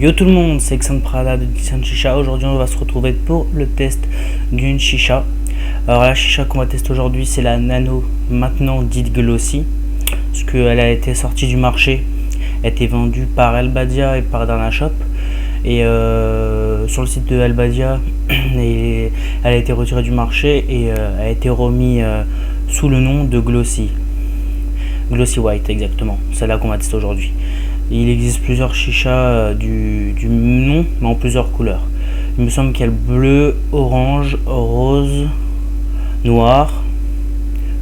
Yo tout le monde, c'est Xan Prada de Design Chicha. Aujourd'hui on va se retrouver pour le test d'une chicha. Alors la chicha qu'on va tester aujourd'hui c'est la Nano, maintenant dite Glossy, parce qu'elle a été sortie du marché, elle a été vendue par Elbadia et par Dana Shop. Et sur le site de Elbadia, elle a été retirée du marché et a été remise sous le nom de Glossy. Glossy White exactement, c'est là qu'on va tester aujourd'hui. Il existe plusieurs chichas du nom, mais en plusieurs couleurs. Il me semble qu'il y a le bleu, orange, rose, noir,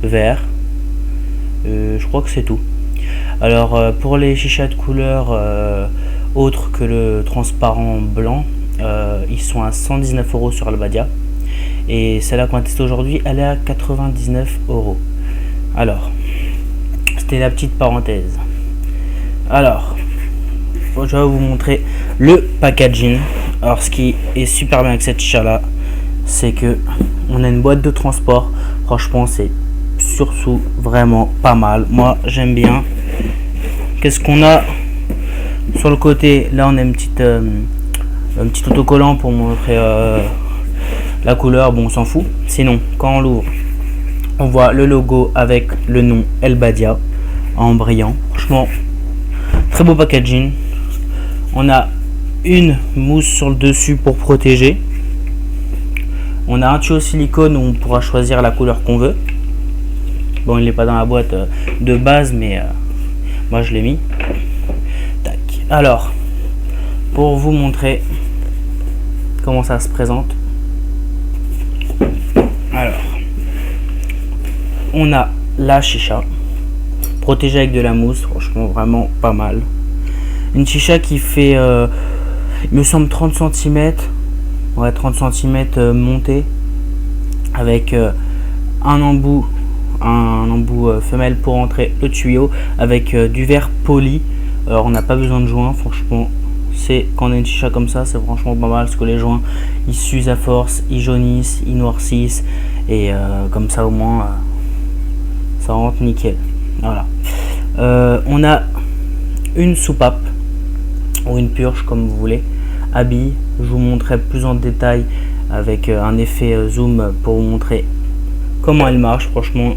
vert. Je crois que c'est tout. Alors pour les chichas de couleur autres que le transparent blanc, ils sont à 119 € sur Elbadia. Et celle-là qu'on va tester aujourd'hui, elle est à 99 €. Alors, c'était la petite parenthèse. Alors, je vais vous montrer le packaging. Alors, ce qui est super bien avec cette chicha là, c'est que on a une boîte de transport. Franchement, c'est surtout vraiment pas mal. Moi, j'aime bien. Qu'est-ce qu'on a sur le côté? Là, on a un petit autocollant pour montrer la couleur. Bon, on s'en fout. Sinon, quand on l'ouvre, on voit le logo avec le nom Elbadia en brillant. Franchement, très beau packaging. On a une mousse sur le dessus pour protéger. On a un tuyau silicone où on pourra choisir la couleur qu'on veut. Bon, il n'est pas dans la boîte de base, mais moi je l'ai mis. Tac. Alors, pour vous montrer comment ça se présente. Alors, on a la chicha protégée avec de la mousse, franchement vraiment pas mal. Une chicha qui fait il me semble 30 cm, ouais 30 cm montée, avec un embout femelle pour entrer le tuyau, avec du verre poli. Alors on n'a pas besoin de joint, franchement c'est quand on a une chicha comme ça, c'est franchement pas mal, parce que les joints ils s'usent à force, ils jaunissent, ils noircissent, et comme ça au moins ça rentre nickel. Voilà. On a une soupape ou une purge comme vous voulez à billes. Je vous montrerai plus en détail avec un effet zoom pour vous montrer comment elle marche. Franchement,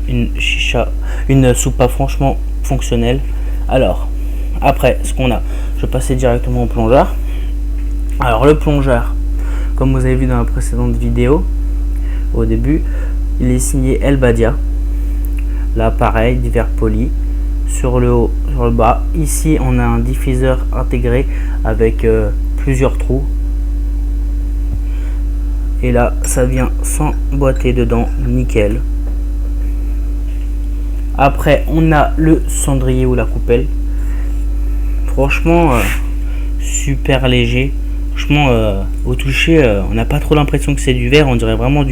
une soupape franchement fonctionnelle. Alors après, ce qu'on a, je vais passer directement au plongeur. Alors le plongeur, comme vous avez vu dans la précédente vidéo au début, il est signé Elbadia. Là pareil, du verre poli sur le haut, sur le bas. Ici on a un diffuseur intégré avec plusieurs trous, et là ça vient s'emboîter dedans nickel. Après on a le cendrier ou la coupelle, franchement super léger. Franchement au toucher on n'a pas trop l'impression que c'est du verre, on dirait vraiment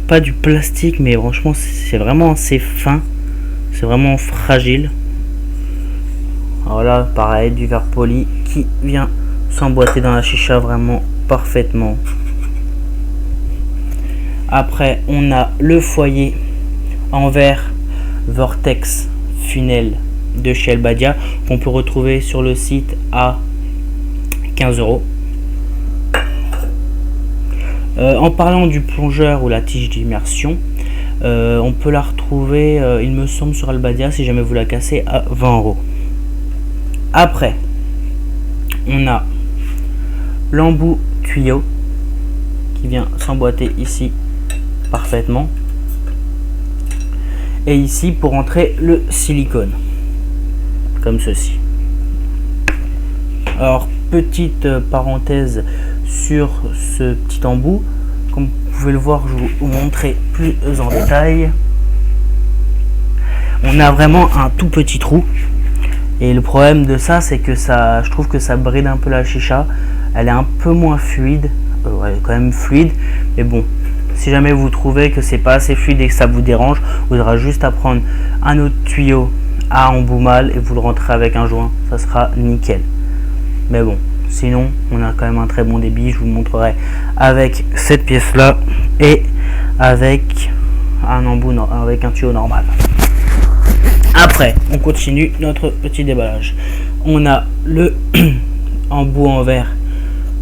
pas du plastique, mais franchement c'est vraiment assez fin, c'est vraiment fragile. Alors là pareil, du verre poli qui vient s'emboîter dans la chicha vraiment parfaitement. Après on a le foyer en verre Vortex Funnel de chez Elbadia, qu'on peut retrouver sur le site à 15 €. En parlant du plongeur ou la tige d'immersion, on peut la retrouver, il me semble, sur Elbadia, si jamais vous la cassez, à 20 €. Après, on a l'embout tuyau qui vient s'emboîter ici parfaitement, et ici pour entrer le silicone comme ceci. Alors petite parenthèse sur ce petit embout, comme vous pouvez le voir, je vais vous montrer plus en détail. On a vraiment un tout petit trou, et le problème de ça c'est que je trouve que ça bride un peu la chicha. Elle est un peu moins fluide, elle est quand même fluide, mais bon, si jamais vous trouvez que c'est pas assez fluide et que ça vous dérange, vous aurez juste à prendre un autre tuyau à embout mâle et vous le rentrez avec un joint, ça sera nickel. Mais bon, sinon on a quand même un très bon débit. Je vous montrerai avec cette pièce là et avec un embout, avec un tuyau normal. Après on continue notre petit déballage. On a le embout en verre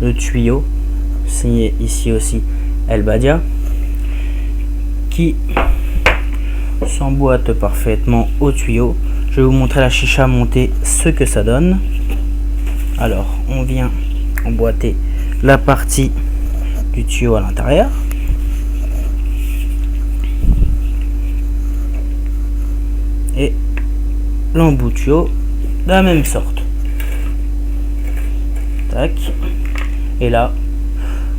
le tuyau, signé ici aussi El Badia, qui s'emboîte parfaitement au tuyau. Je vais vous montrer la chicha montée, ce que ça donne. Alors, on vient emboîter la partie du tuyau à l'intérieur. Et l'embout tuyau de la même sorte. Tac. Et là,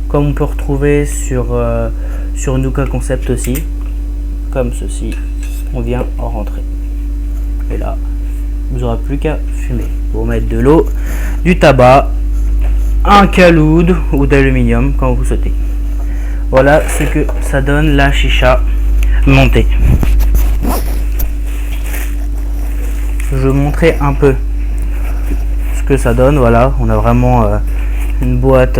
comme on peut retrouver sur Nuka Concept aussi, comme ceci, on vient en rentrer. Et là, vous n'aurez plus qu'à fumer. Vous mettre de l'eau, du tabac, un caloud ou d'aluminium quand vous souhaitez. Voilà ce que ça donne la chicha montée. Je vais vous montrer un peu ce que ça donne. Voilà, on a vraiment une boîte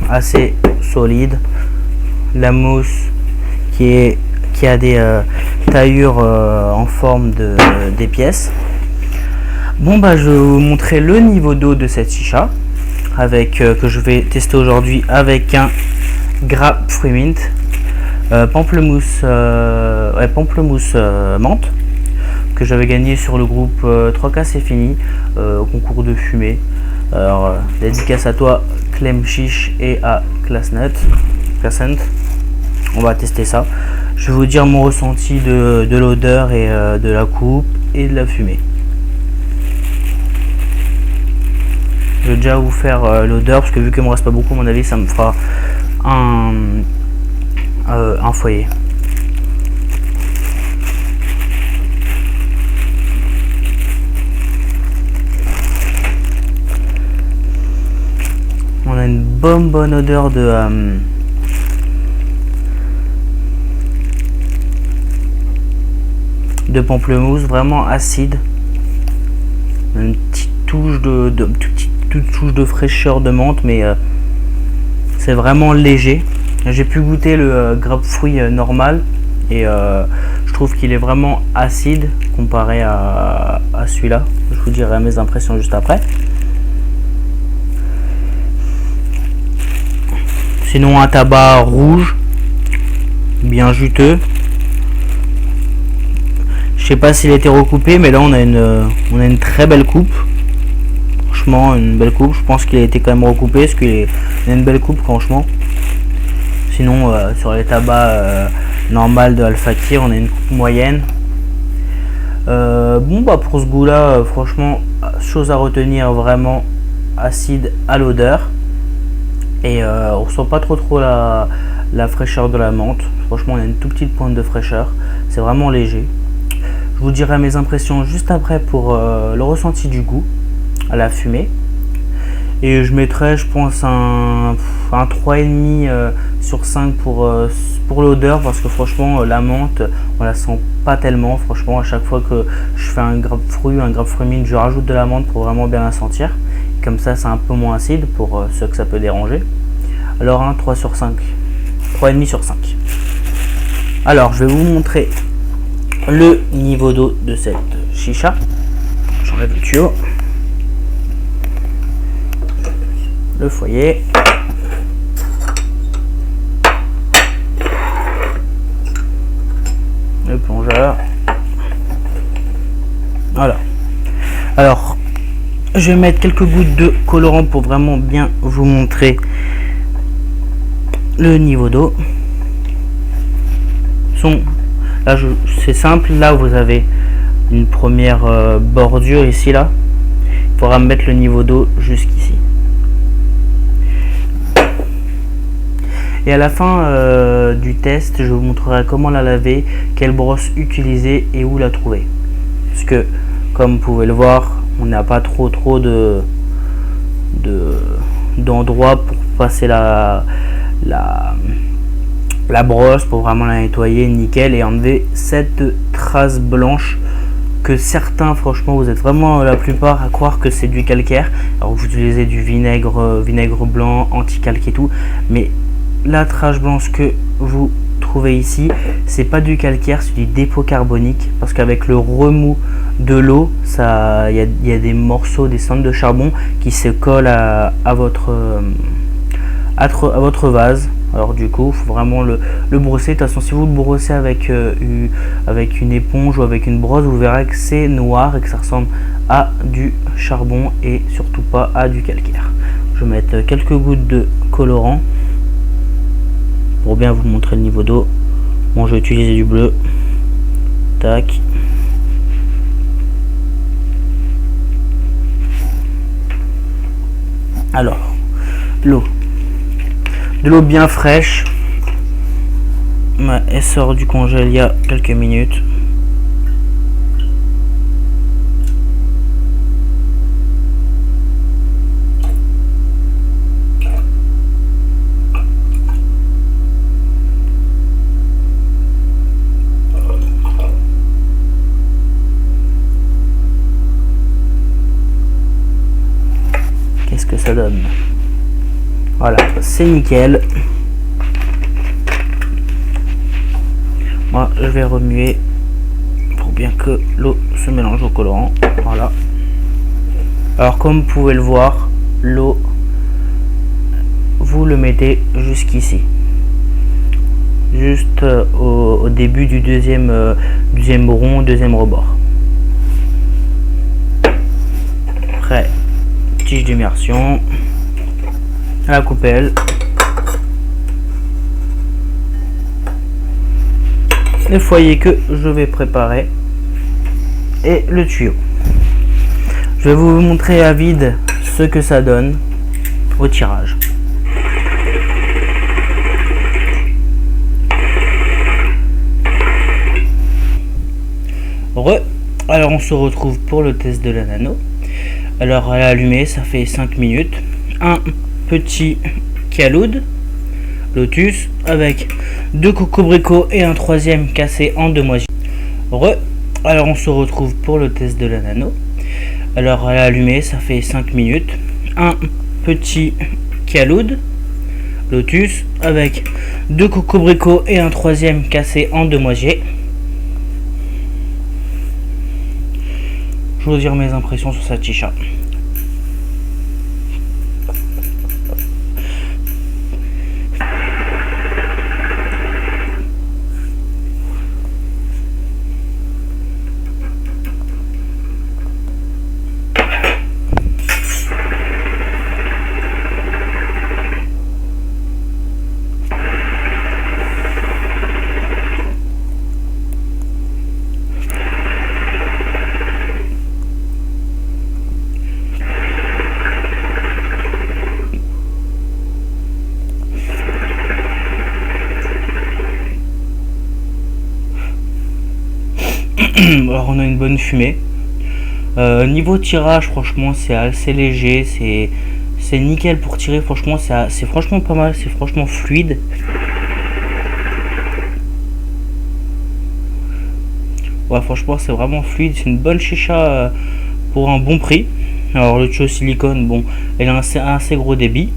assez solide. La mousse qui a des taillures en forme des pièces. Bon bah je vais vous montrer le niveau d'eau de cette chicha que je vais tester aujourd'hui avec un grapefruit mint, pamplemousse menthe, que j'avais gagné sur le groupe 3K c'est fini au concours de fumée. Alors dédicace à toi Clem Chiche et à Classnut. On va tester ça. Je vais vous dire mon ressenti de l'odeur et de la coupe et de la fumée. Je vais déjà vous faire l'odeur parce que vu qu'il me reste pas beaucoup, à mon avis ça me fera un foyer. On a une bonne odeur de pamplemousse, vraiment acide, une petite touche toute touche de fraîcheur de menthe, mais c'est vraiment léger. J'ai pu goûter le grapefruit normal et je trouve qu'il est vraiment acide comparé à celui-là. Je vous dirai mes impressions juste après. Sinon un tabac rouge, bien juteux. Je sais pas s'il a été recoupé, mais là on a une très belle coupe. Franchement, une belle coupe. Je pense qu'il a été quand même recoupé parce qu'il a une belle coupe, franchement. Sinon, sur les tabacs normales de Al Fakir, on a une coupe moyenne. Bon, bah pour ce goût-là, franchement, chose à retenir, vraiment acide à l'odeur. Et on ressent pas trop la fraîcheur de la menthe. Franchement, on a une toute petite pointe de fraîcheur. C'est vraiment léger. Je vous dirai mes impressions juste après pour le ressenti du goût à la fumée. Et je mettrai, je pense, un 3,5 sur 5 pour l'odeur, parce que franchement, la menthe, on la sent pas tellement. Franchement, à chaque fois que je fais un grapefruit mint, je rajoute de la menthe pour vraiment bien la sentir. Comme ça, c'est un peu moins acide pour ceux que ça peut déranger. Alors, un 3 sur 5. 3,5 sur 5. Alors, je vais vous montrer le niveau d'eau de cette chicha. J'enlève le tuyau. Le foyer. Le plongeur. Voilà. Alors, je vais mettre quelques gouttes de colorant pour vraiment bien vous montrer le niveau d'eau. Là, c'est simple. Là, vous avez une première bordure ici, là. Il faudra mettre le niveau d'eau jusqu'ici. Et à la fin du test, je vous montrerai comment la laver, quelle brosse utiliser et où la trouver. Parce que, comme vous pouvez le voir, on n'a pas trop d'endroits pour passer la brosse pour vraiment la nettoyer nickel et enlever cette trace blanche que certains, franchement, vous êtes vraiment la plupart à croire que c'est du calcaire. Alors vous utilisez du vinaigre blanc, anti-calque et tout, mais la trace blanche que vous trouvez ici, c'est pas du calcaire, c'est du dépôt carbonique, parce qu'avec le remous de l'eau, il y a des morceaux, des cendres de charbon qui se collent à votre vase. Alors du coup, il faut vraiment le brosser. De toute façon, si vous le brossez avec une éponge ou avec une brosse, vous verrez que c'est noir et que ça ressemble à du charbon et surtout pas à du calcaire. Je vais mettre quelques gouttes de colorant pour bien vous montrer le niveau d'eau. Bon, je vais utiliser du bleu. Tac. Alors, l'eau. De l'eau bien fraîche. Elle sort du congèle il y a quelques minutes. Qu'est-ce que ça donne? Voilà, c'est nickel. Moi, je vais remuer pour bien que l'eau se mélange au colorant. Voilà. Alors, comme vous pouvez le voir, l'eau, vous le mettez jusqu'ici. Juste au début du deuxième rond, deuxième rebord. Après, tige d'immersion. La coupelle, le foyer que je vais préparer et le tuyau. Je vais vous montrer à vide ce que ça donne au tirage. Alors on se retrouve pour le test de la nano. Alors à l'allumer, ça fait 5 minutes. Un petit Caloud Lotus avec 2 cocobricots et un troisième cassé en 2 moitiés. Alors on se retrouve pour le test de la nano. Alors à l'allumer, ça fait 5 minutes. Un petit Caloud Lotus avec 2 cocobricots et un troisième cassé en 2 moitiés. Je vais vous dire mes impressions sur cette chicha. Alors on a une bonne fumée. Niveau tirage, franchement c'est assez léger, c'est nickel pour tirer. Franchement c'est franchement pas mal, c'est franchement fluide. Ouais, franchement c'est vraiment fluide, c'est une bonne chicha pour un bon prix. Alors le tuyau silicone, bon, elle a un assez gros débit.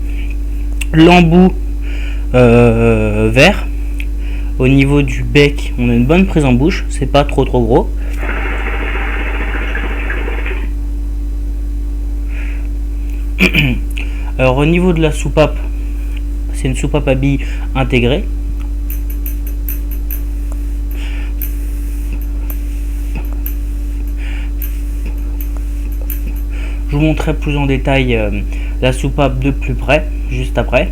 L'embout vert. Au niveau du bec, on a une bonne prise en bouche, c'est pas trop gros. Alors au niveau de la soupape, c'est une soupape à billes intégrée. Je vous montrerai plus en détail la soupape de plus près, juste après.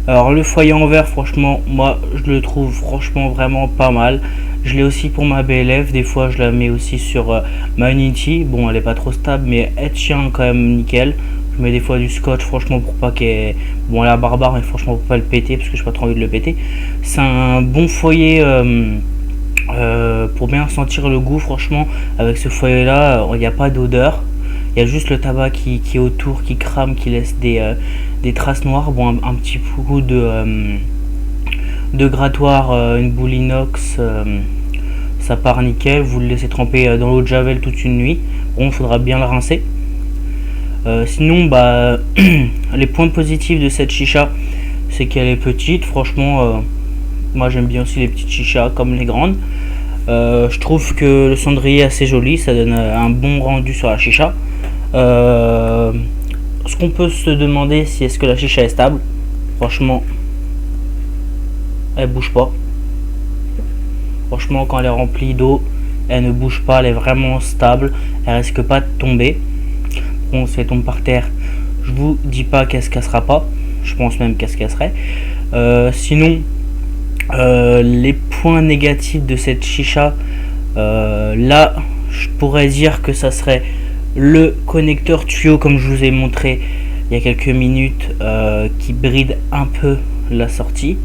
Alors le foyer en verre, franchement, moi je le trouve franchement vraiment pas mal. Je l'ai aussi pour ma BLF, des fois je la mets aussi sur ma Unity. Bon, elle est pas trop stable, mais elle tient quand même nickel. Je mets des fois du scotch, franchement, pour pas qu'elle... Bon, elle est barbare, mais franchement pour pas le péter, parce que j'ai pas trop envie de le péter. C'est un bon foyer pour bien sentir le goût, franchement. Avec ce foyer là, il n'y a pas d'odeur. Il y a juste le tabac qui est autour, qui crame, qui laisse des traces noires. Bon, un petit coup de grattoir, une boule inox, ça part nickel. Vous le laissez tremper dans l'eau de javel toute une nuit. Bon, il faudra bien le rincer. Sinon, bah, les points positifs de cette chicha, c'est qu'elle est petite. Franchement, moi j'aime bien aussi les petites chichas comme les grandes. Je trouve que le cendrier est assez joli, ça donne un bon rendu sur la chicha. Ce qu'on peut se demander, si est-ce que la chicha est stable. Franchement, elle bouge pas. Franchement, quand elle est remplie d'eau, elle ne bouge pas, elle est vraiment stable, elle risque pas de tomber. Bon, si elle tombe par terre, je vous dis pas qu'elle se cassera pas, je pense même qu'elle se casserait. Sinon, les points négatifs de cette chicha, là, je pourrais dire que ça serait le connecteur tuyau, comme je vous ai montré il y a quelques minutes, qui bride un peu la sortie.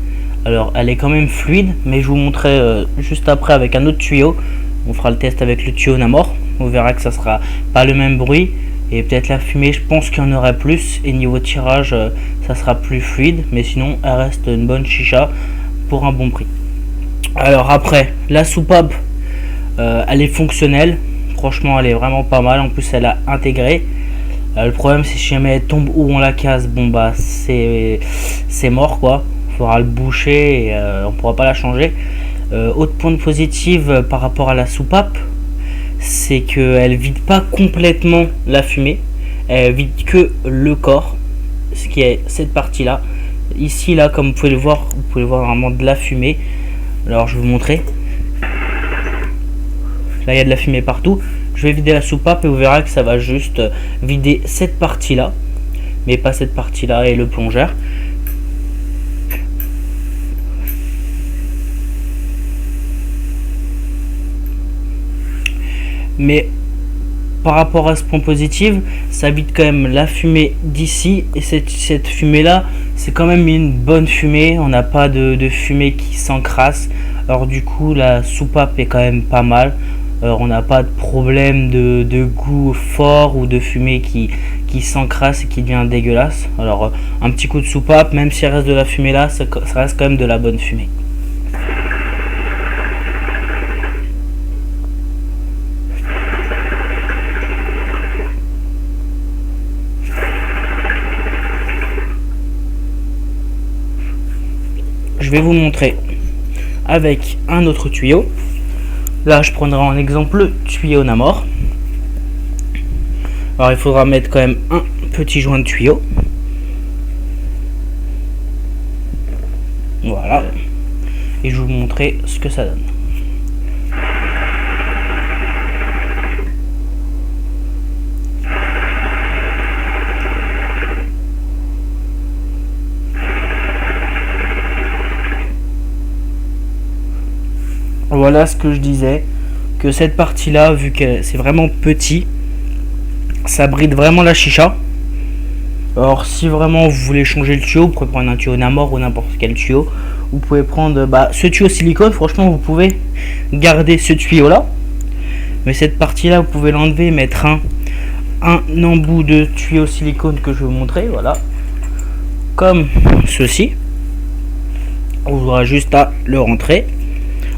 Alors elle est quand même fluide, mais je vous montrerai juste après avec un autre tuyau. On fera le test avec le tuyau Namor, on verra que ça sera pas le même bruit, et peut-être la fumée, je pense qu'il y en aurait plus, et niveau tirage ça sera plus fluide, mais sinon elle reste une bonne chicha pour un bon prix. Alors après, la soupape, elle est fonctionnelle, franchement elle est vraiment pas mal, en plus elle a intégré. Le problème c'est si jamais elle tombe ou on la casse, bon bah c'est mort quoi. Faudra le boucher et on pourra pas la changer. Autre point positif par rapport à la soupape, c'est qu'elle vide pas complètement la fumée, elle vide que le corps, ce qui est cette partie là. Ici là, comme vous pouvez le voir vraiment de la fumée. Alors je vais vous montrer. Là il y a de la fumée partout. Je vais vider la soupape et vous verrez que ça va juste vider cette partie là, mais pas cette partie là et le plongeur. Mais par rapport à ce point positif, ça vide quand même la fumée d'ici, et cette fumée là, c'est quand même une bonne fumée, on n'a pas de fumée qui s'encrasse. Alors du coup la soupape est quand même pas mal. On n'a pas de problème de goût fort ou de fumée qui s'encrasse et qui devient dégueulasse. Alors un petit coup de soupape, même s'il reste de la fumée là, ça reste quand même de la bonne fumée. Je vais vous montrer avec un autre tuyau. Là je prendrai en exemple le tuyau Namor. Alors il faudra mettre quand même un petit joint de tuyau. Voilà. Et je vais vous montrer ce que ça donne. Voilà ce que je disais, que cette partie là, vu que c'est vraiment petit, ça bride vraiment la chicha. Alors si vraiment vous voulez changer le tuyau, vous pouvez prendre un tuyau Namor ou n'importe quel tuyau. Vous pouvez prendre ce tuyau silicone, franchement vous pouvez garder ce tuyau là, mais cette partie là vous pouvez l'enlever et mettre un embout de tuyau silicone que je vais vous montrer, voilà, comme ceci. On aura juste à le rentrer,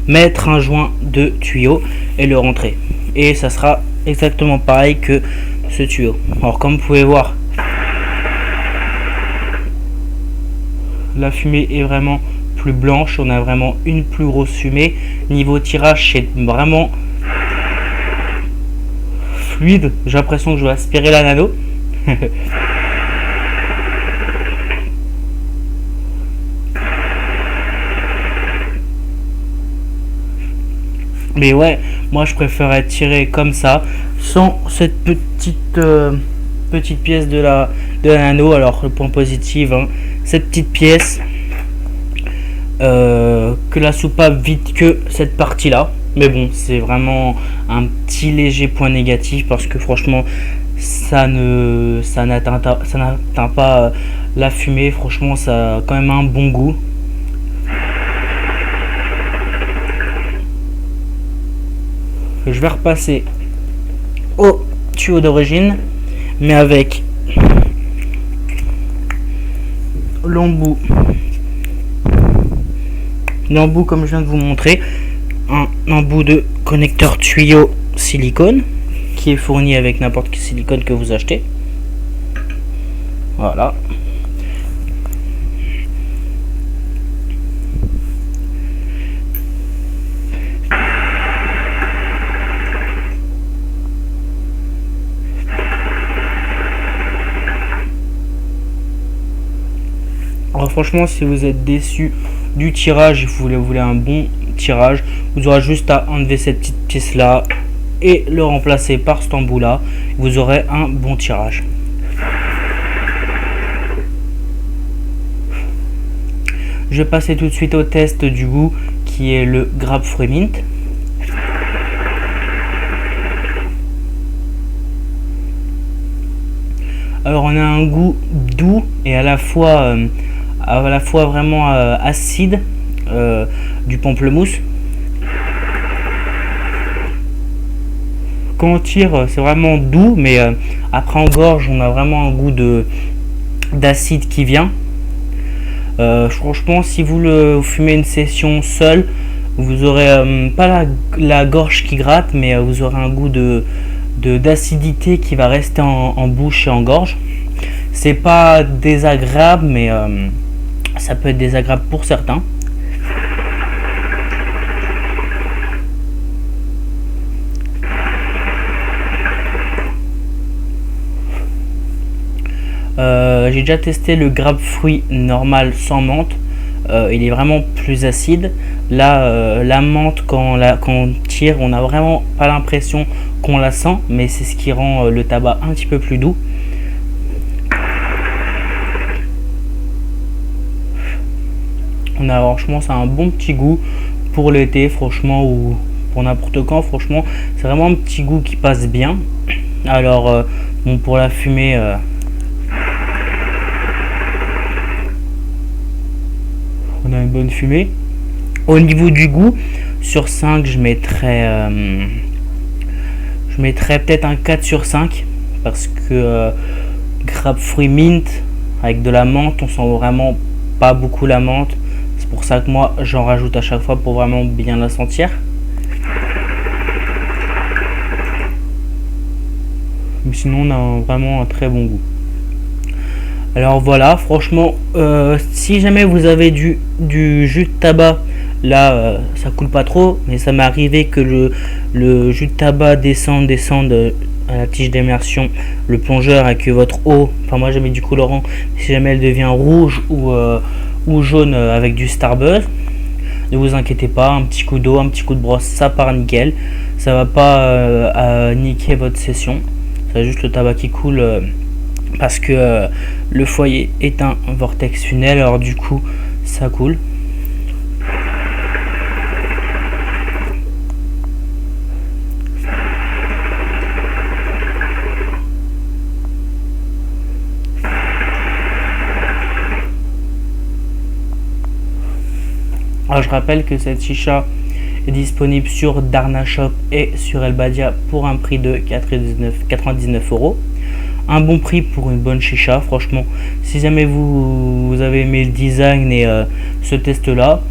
mettre un joint de tuyau et le rentrer, et ça sera exactement pareil que ce tuyau. Alors comme vous pouvez voir, la fumée est vraiment plus blanche, on a vraiment une plus grosse fumée. Niveau tirage, c'est vraiment fluide, j'ai l'impression que je vais aspirer la nano. Mais ouais, moi je préférerais tirer comme ça, sans cette petite pièce de la nano. Alors le point positif, hein, cette petite pièce, que la soupape vide que cette partie là. Mais bon, c'est vraiment un petit léger point négatif, parce que franchement ça n'atteint pas la fumée. Franchement ça a quand même un bon goût. Je vais repasser au tuyau d'origine, mais avec l'embout comme je viens de vous montrer, un embout de connecteur tuyau silicone qui est fourni avec n'importe quel silicone que vous achetez. Voilà. Alors franchement, si vous êtes déçu du tirage et vous voulez un bon tirage, vous aurez juste à enlever cette petite pièce là et le remplacer par cet embout là. Vous aurez un bon tirage. Je vais passer tout de suite au test du goût qui est le grapefruit mint. Alors on a un goût doux et à la fois vraiment acide du pamplemousse. Quand on tire, c'est vraiment doux, mais après en gorge, on a vraiment un goût d'acide qui vient. Franchement, si vous fumez une session seule, vous aurez pas la gorge qui gratte, mais vous aurez un goût d'acidité qui va rester en bouche et en gorge. C'est pas désagréable, mais ça peut être désagréable pour certains. J'ai déjà testé le grapefruit normal sans menthe. Il est vraiment plus acide. Là, la menthe, quand on tire, on n'a vraiment pas l'impression qu'on la sent, mais c'est ce qui rend le tabac un petit peu plus doux. Franchement, c'est un bon petit goût pour l'été, franchement, ou pour n'importe quand. Franchement, c'est vraiment un petit goût qui passe bien. Alors, bon, pour la fumée, on a une bonne fumée. Au niveau du goût, sur 5, je mettrais peut-être un 4 sur 5 parce que grapefruit mint avec de la menthe, on sent vraiment pas beaucoup la menthe. C'est pour ça que moi j'en rajoute à chaque fois pour vraiment bien la sentir. Mais sinon on a vraiment un très bon goût. Alors voilà, franchement, si jamais vous avez du jus de tabac, là ça coule pas trop, mais ça m'est arrivé que le jus de tabac descende à la tige d'immersion, le plongeur, et que votre eau, enfin moi j'ai mis du colorant, si jamais elle devient rouge ou jaune avec du Starbuzz, ne vous inquiétez pas, un petit coup d'eau, un petit coup de brosse, ça part nickel, ça va pas niquer votre session, c'est juste le tabac qui coule. Parce que le foyer est un vortex funnel, alors du coup ça coule. Alors je rappelle que cette chicha est disponible sur Darna Shop et sur Elbadia pour un prix de 99 €. Un bon prix pour une bonne chicha, franchement. Si jamais vous avez aimé le design et ce test là,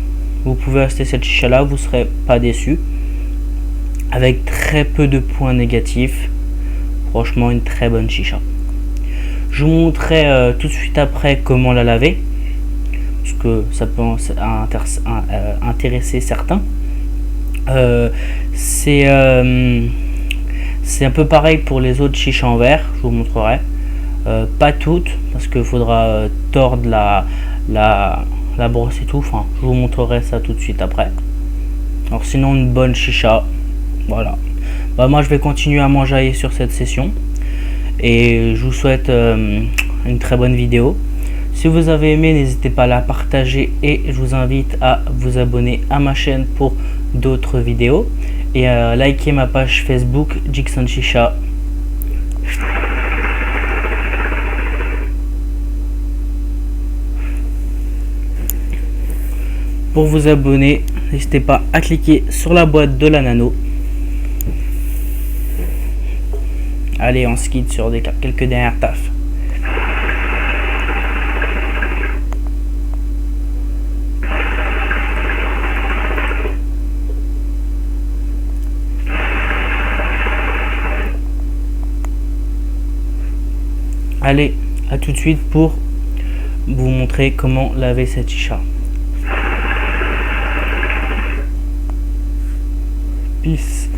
vous pouvez acheter cette chicha là, vous ne serez pas déçu. Avec très peu de points négatifs, franchement une très bonne chicha. Je vous montrerai tout de suite après comment la laver, parce que ça peut intéresser certains. C'est un peu pareil pour les autres chichas en verre, je vous montrerai. Pas toutes, parce qu'il faudra tordre la brosse et tout. Enfin, je vous montrerai ça tout de suite après. Alors sinon, une bonne chicha, voilà. Bah, moi, je vais continuer à m'enjailler sur cette session. Et je vous souhaite une très bonne vidéo. Si vous avez aimé, n'hésitez pas à la partager et je vous invite à vous abonner à ma chaîne pour d'autres vidéos. Et likez ma page Facebook Jixon Chicha. Pour vous abonner, n'hésitez pas à cliquer sur la boîte de la nano. Allez, on se quitte sur quelques dernières tafs. Allez, à tout de suite pour vous montrer comment laver cette chicha. Peace.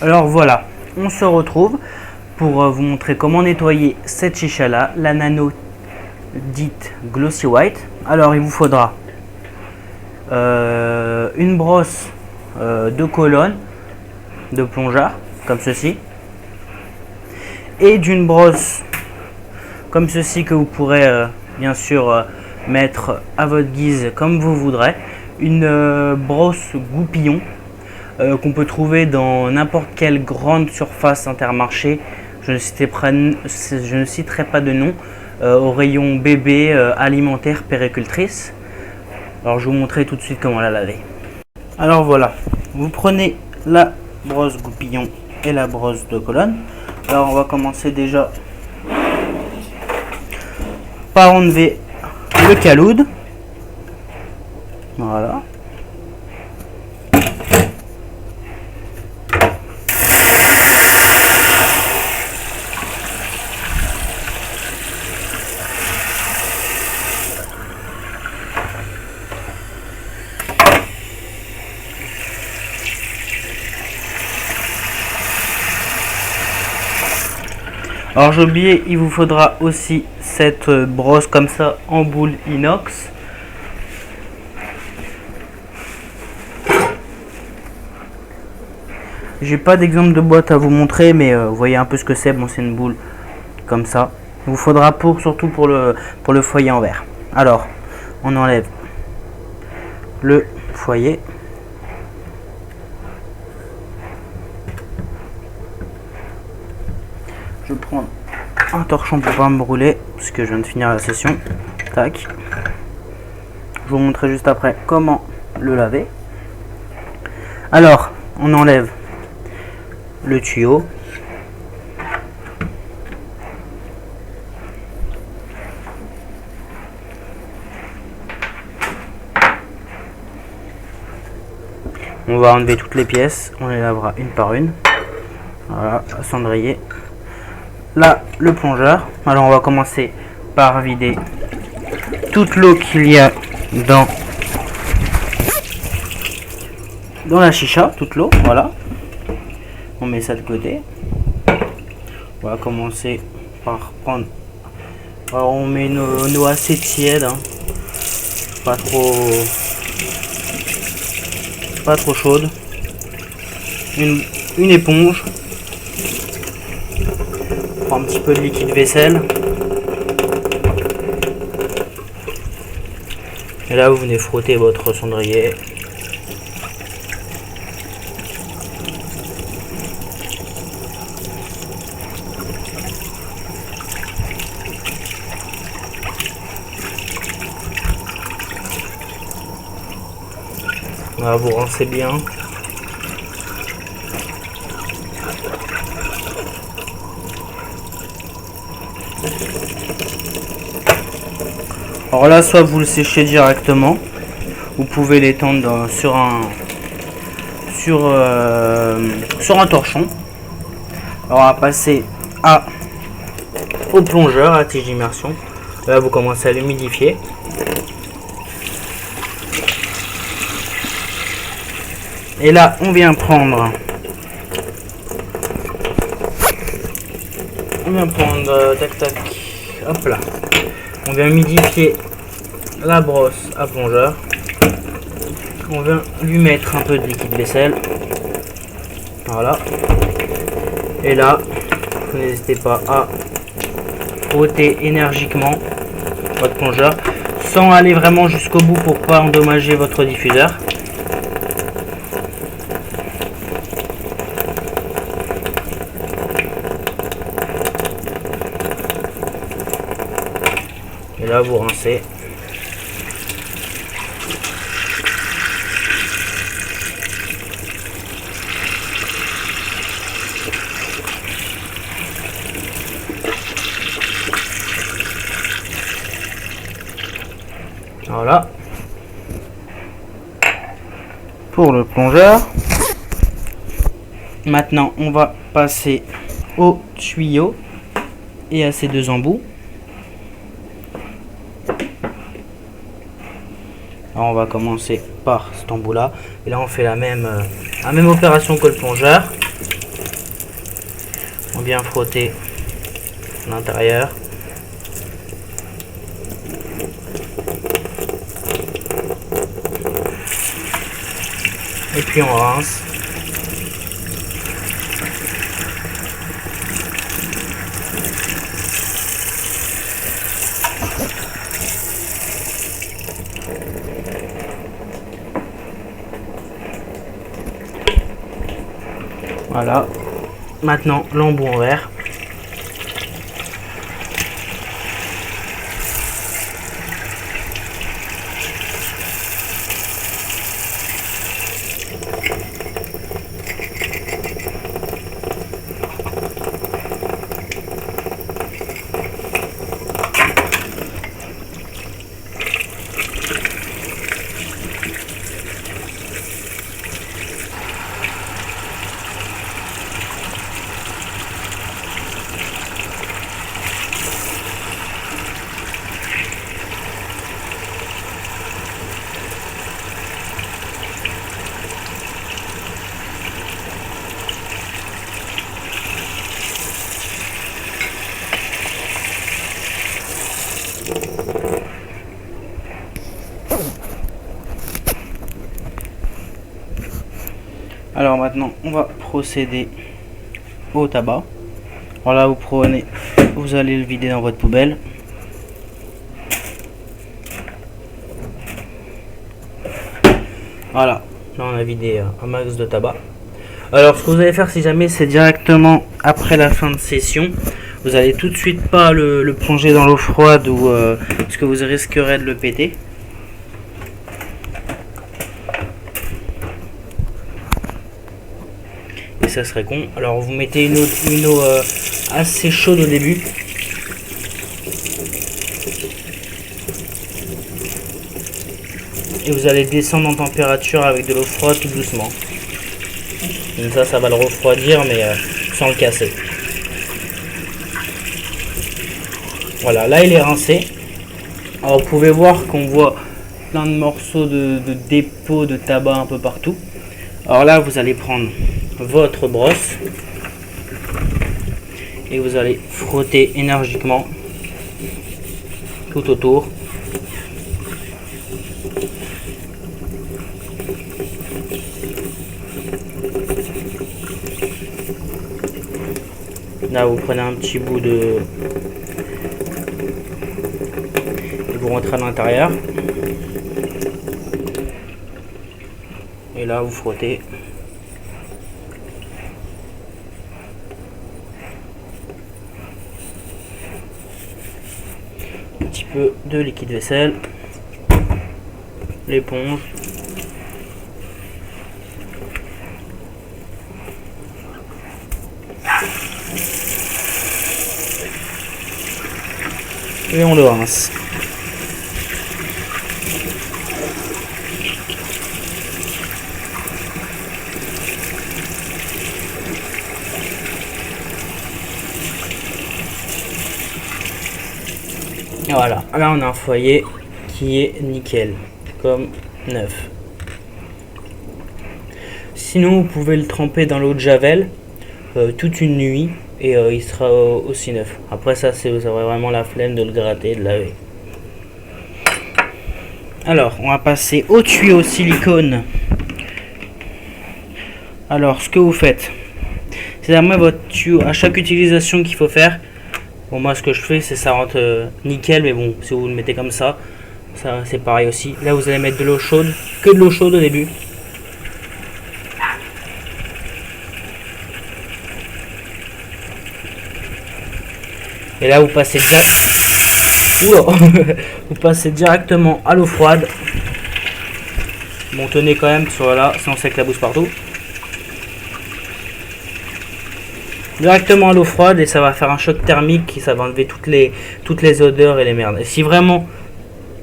Alors voilà, on se retrouve pour vous montrer comment nettoyer cette chicha là, la Nano dite Glossy White. Alors il vous faudra une brosse de colonne, de plongeur, comme ceci, et d'une brosse comme ceci que vous pourrez bien sûr mettre à votre guise comme vous voudrez, une brosse goupillon qu'on peut trouver dans n'importe quelle grande surface Intermarché. Je ne citerai pas de nom, au rayon bébé, alimentaire, péricultrice. Alors je vais vous montrer tout de suite comment la laver. Alors voilà, vous prenez la brosse goupillon et la brosse de colonne. Alors on va commencer déjà par enlever le caloude. Voilà. Alors j'ai oublié, il vous faudra aussi cette brosse comme ça en boule inox. J'ai pas d'exemple de boîte à vous montrer, mais vous voyez un peu ce que c'est. Bon, c'est une boule comme ça. Il vous faudra surtout pour le foyer en verre. Alors, on enlève le foyer. Je vais prendre un torchon pour pas me brûler, parce que je viens de finir la session. Tac. Je vous montrerai juste après comment le laver. Alors, on enlève le tuyau. On va enlever toutes les pièces, on les lavera une par une. Voilà, cendrier. Là, le plongeur. Alors, on va commencer par vider toute l'eau qu'il y a dans la chicha, toute l'eau. Voilà. On met ça de côté. On va commencer par prendre. Alors, on met une eau assez tiède, hein. Pas trop chaude. Une éponge. Un petit peu de liquide vaisselle. Et là, vous venez frotter votre cendrier. Là, vous rincez bien. Alors là, soit vous le séchez directement, vous pouvez l'étendre sur un torchon. Alors on va passer au plongeur, à tige d'immersion. Là, vous commencez à l'humidifier. Et là, on vient prendre tac tac, hop là. On vient humidifier la brosse à plongeur. On vient lui mettre un peu de liquide vaisselle. Voilà. Et là, n'hésitez pas à frotter énergiquement votre plongeur sans aller vraiment jusqu'au bout pour pas endommager votre diffuseur. Et là, vous rincez. Voilà. Pour le plongeur. Maintenant, on va passer au tuyau et à ces deux embouts. Alors on va commencer par cet embout là, et là on fait la même opération que le plongeur. On vient frotter l'intérieur. Et puis on rince. Voilà. Maintenant l'embout en verre. Alors maintenant, on va procéder au tabac. Alors là, vous allez le vider dans votre poubelle. Voilà, là on a vidé un max de tabac. Alors ce que vous allez faire, si jamais c'est directement après la fin de session, vous allez tout de suite pas le plonger dans l'eau froide ou parce que vous risquerez de le péter. Et ça serait con. Alors vous mettez une eau assez chaude au début. Et vous allez descendre en température avec de l'eau froide tout doucement. Comme ça va le refroidir, mais sans le casser. Voilà, là il est rincé. Alors vous pouvez voir qu'on voit plein de morceaux de dépôts de tabac un peu partout. Alors là vous allez prendre votre brosse et vous allez frotter énergiquement tout autour. Là vous prenez un petit bout de... et vous rentrez à l'intérieur. Et là vous frottez. Un petit peu de liquide vaisselle. L'éponge. Et on le rince. Et voilà, là on a un foyer qui est nickel, comme neuf. Sinon vous pouvez le tremper dans l'eau de javel toute une nuit et il sera aussi neuf. Après ça, vous aurez vraiment la flemme de le gratter, de laver. Alors on va passer au tuyau silicone. Alors ce que vous faites, c'est vraiment votre tuyau à chaque utilisation qu'il faut faire. Bon, moi ce que je fais, c'est ça rentre nickel, mais bon, si vous le mettez comme ça c'est pareil aussi. Là vous allez mettre de l'eau chaude, que de l'eau chaude au début. Et là vous passez vous passez directement à l'eau froide. Bon, tenez quand même sur là, sinon ça éclabousse partout. Directement à l'eau froide et ça va faire un choc thermique et ça va enlever toutes les odeurs et les merdes. Et si vraiment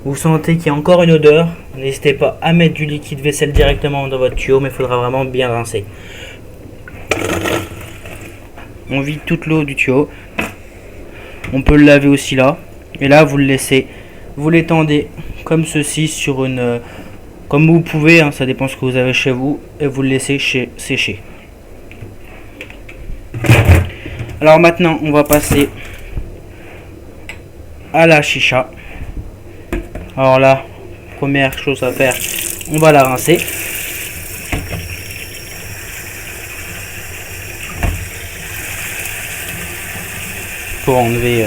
vous sentez qu'il y a encore une odeur, n'hésitez pas à mettre du liquide vaisselle directement dans votre tuyau, mais il faudra vraiment bien rincer. On vide toute l'eau du tuyau. On peut le laver aussi là. Et là vous le laissez, vous l'étendez comme ceci sur une... comme vous pouvez, hein, ça dépend ce que vous avez chez vous. Et vous le laissez sécher. Alors maintenant, on va passer à la chicha. Alors là, première chose à faire, on va la rincer. Pour enlever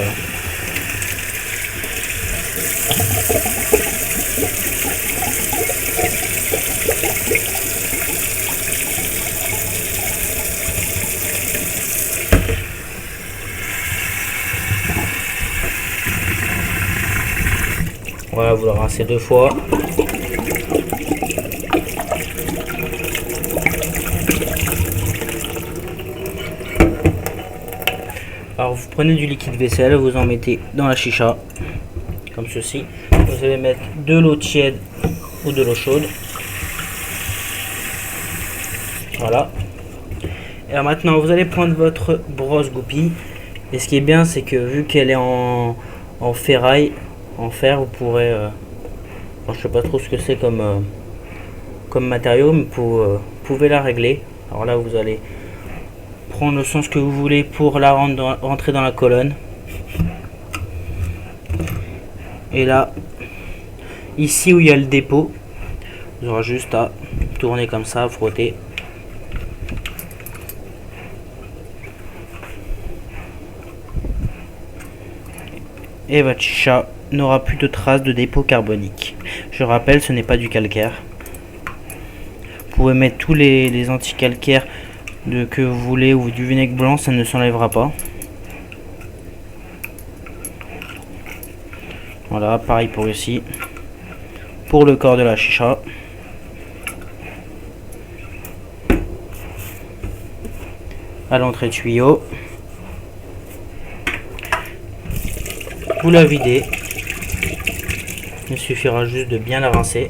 voilà, vous la rincez 2 fois. Alors vous prenez du liquide vaisselle, vous en mettez dans la chicha, comme ceci. Vous allez mettre de l'eau tiède ou de l'eau chaude. Voilà. Et alors maintenant vous allez prendre votre brosse goupille. Et ce qui est bien, c'est que vu qu'elle est en ferraille, en fer, vous pourrez... je sais pas trop ce que c'est comme matériau, mais vous pouvez la régler. Alors là vous allez prendre le sens que vous voulez pour la rentrer dans la colonne. Et là, ici où il y a le dépôt, vous aurez juste à tourner comme ça, frotter. Et votre chicha n'aura plus de traces de dépôt carbonique. Je rappelle, ce n'est pas du calcaire. Vous pouvez mettre tous les anticalcaires que vous voulez ou du vinaigre blanc, ça ne s'enlèvera pas. Voilà, pareil pour ici. Pour le corps de la chicha. À l'entrée de tuyau. Vous la videz. Il suffira juste de bien la rincer.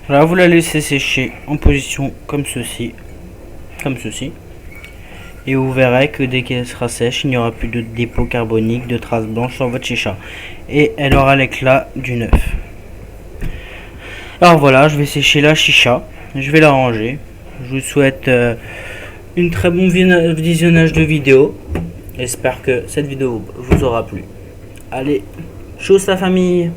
Voilà, vous la laissez sécher en position comme ceci, et vous verrez que dès qu'elle sera sèche, il n'y aura plus de dépôt carbonique, de traces blanches sur votre chicha, et elle aura l'éclat du neuf. Alors voilà, je vais sécher la chicha, je vais la ranger. Je vous souhaite une très bon visionnage de vidéo. J'espère que cette vidéo vous aura plu. Allez, tchuss la famille!